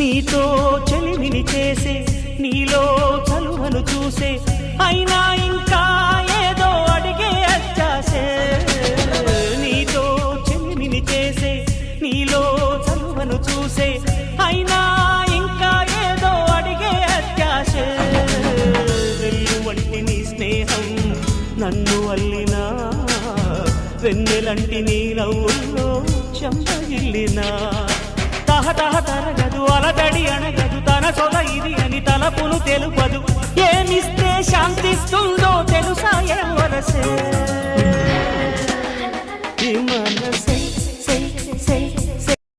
నీతో చెలిమిని చేసే నీలో చలువను చూసే అయినా ఇంకా ఏదో అడిగే అత్యాసే నీతో చెలిమిని చేసే నీలో చలువను చూసే అయినా ఇంకా ఏదో అడిగే అత్యాసే వెళ్ళు వంటి నీ స్నేహం నన్ను అల్లినా వెన్నెలంటి నీ నవ్వుల్లో చెంపగిల్లినా తహతహ తరగదు అలదడి అనగదు తన సొద ఇది అని తలపును తెలుపదు ఏమిస్తే శాంతిస్తుందో తెలుసా ఏం వరసే